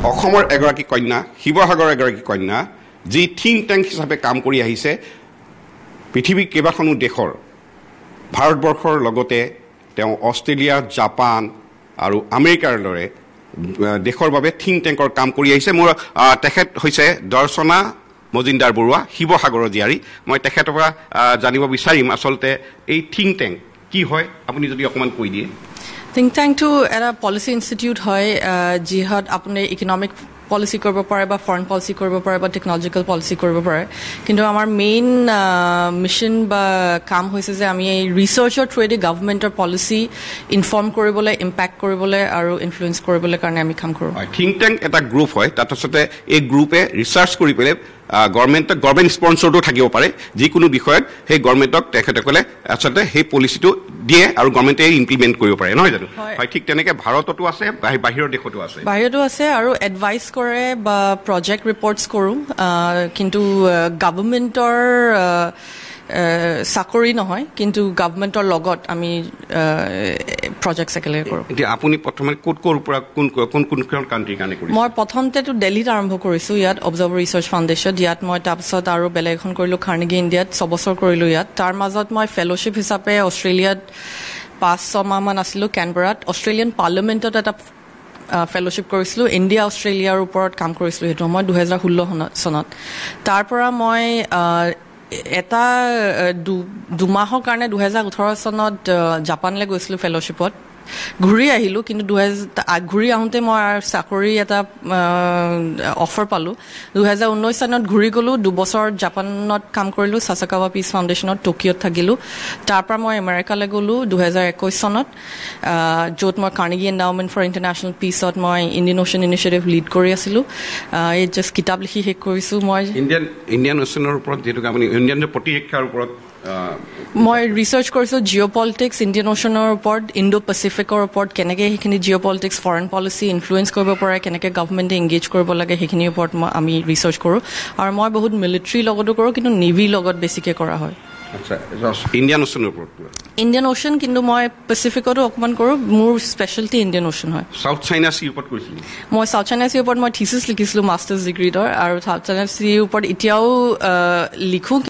অসমৰ এগৰাকী কন্যা শিৱসাগৰৰ এগৰাকী কন্যা যি থিংক টেংক হিচাপে কাম কৰি আহিছে পৃথিৱীৰ কেইবাখনো দেশৰ ভাৰতবৰ্ষৰ লগতে তেওঁ অষ্ট্ৰেলিয়া জাপান আৰু আমেৰিকাৰ দৰে দেশৰ বাবে থিংক টেংকৰ কাম কৰি আহিছে মোৰ তেখেত হৈছে দৰ্শনা মজিন্দাৰ বৰুৱা শিৱসাগৰৰ জীয়াৰী মই তেখেতৰ পৰা জানিব বিচাৰিম আসলতে এই থিংক টেংক কি হয় আপুনি যদি অকমান কৈ দিয়ে Think tank to a policy institute hoy jihad apne economic policy korbo pare ba foreign policy korbo pare ba technological policy korbo pare kintu amar main mission ba kaam hoise je ami ei researcher through government or policy inform koribole impact koribole aru influence koribole karone ami kaam koru think tank eta group hoy tat asote ei group e research kori pele government sponsor to থাকিব পাৰে যিকোনো বিষয়ত সেই গভৰ্ণমেণ্টক তেখেতসকলে আসলে সেই পলিচিটো দিয়ে আৰু গভৰ্ণমেণ্টে ইমপ্লিমেন্ট কৰিব পাৰে নহয় জানো হয় ঠিক তেনেকৈ ভাৰততো আছে বাহিৰৰ দেশতো আছে আৰু এডভাইস কৰে বা প্ৰজেক্ট ৰিপৰ্টছ কৰো কিন্তু গভৰ্ণমেণ্টৰ চাকৰি নহয় কিন্তু গভৰ্ণমেণ্টৰ লগত আমি প্ৰজেক্ট একেলগে কৰো এতিয়া আপুনি প্ৰথমে কোৰ পৰা কোন কান্ট্ৰি কাৰণে কৰিছে মই প্ৰথমতে তো দিল্লীত আৰম্ভ কৰিছো ইয়াত অবজাৰ্ভাৰ ৰিচাৰ্চ ফাউণ্ডেশ্যন ইয়াত মই তাৰপিছত আৰু বেলেগ এখন কৰিলো কাৰ্নেগী ইণ্ডিয়াত 6 বছৰ কৰিলো ইয়াত তাৰ মাজত মই ফেলোশ্বিপ হিচাপে অষ্ট্ৰেলিয়াত 5-6 মাহ মান আছিলো কেনবেৰাত অষ্ট্ৰেলিয়ান পাৰ্লিয়ামেণ্টত এটা ফেলোশ্বিপ কৰিছিলো ইণ্ডিয়া অষ্ট্ৰেলিয়াৰ ওপৰত কাম কৰিছিলো সেইটো মই 2016 চনত তাৰ পৰা মই এটা দুমাহৰ কাৰণে 2018 চনত জাপানলৈ গৈছিলো ফেলোশ্বিপত ঘূৰি আহিলো কিন্তু ঘূৰি আহোঁতে মই চাকৰি এটা অফাৰ পালো 2019 চনত ঘূৰি গলো 2 বছৰ জাপানত কাম কৰিলো সাসাকাৱা পিছ ফাউণ্ডেশ্যনত টকিঅত থাকিলো তাৰ পৰা মই আমেৰিকালৈ গলো 2021 চনত য'ত মই কাৰ্নেগী এণ্ডাউমেণ্ট ফৰ ইণ্টাৰনেশ্যনেল পিছত মই ইণ্ডিয়ান অ'চেন ইনিচিয়েটিভ লিড কৰি আছিলো এই জাষ্ট কিতাপ লিখি শেষ কৰিছো মই ইণ্ডিয়ান অ'চেনৰ ওপৰত যেটো আপুনি ইণ্ডিয়ান প্ৰতিৰক্ষাৰ ওপৰত মই ৰিচাৰ্চ কৰিছো জিঅ'পলিটিক্স ইণ্ডিয়ান অ'চেনৰ ওপৰত ইণ্ডো পেচিফিকৰ ওপৰত কেনেকৈ সেইখিনি জিঅ'পলিটিক্স ফৰেন পলিচি ইনফ্লুৱেঞ্চ কৰিব পাৰে কেনেকৈ গভৰ্ণমেণ্টে এংগেজ কৰিব লাগে সেইখিনিৰ ওপৰত আমি ৰিচাৰ্চ কৰোঁ আৰু মই বহুত মিলিটাৰীৰ লগতো কৰোঁ কিন্তু নেভিৰ লগত বেছিকৈ কৰা হয় ইণ্ডিয়ান অ'চেন কিন্তু মই পেচিফিকতো অকণমান কৰোঁ মোৰ স্পেচিয়েলিটি ইণ্ডিয়ান অ'চেন হয় চাউথ চাইনা চিৰ ওপৰত কৰিছিলোঁ মই চাউথ চাইনা চিৰ ওপৰত মই থিচিছ লিখিছিলোঁ মাষ্টাৰ্ছ ডিগ্ৰীৰ আৰু চাউথ চাইনা চিৰ ওপৰত এতিয়াও লিখোঁ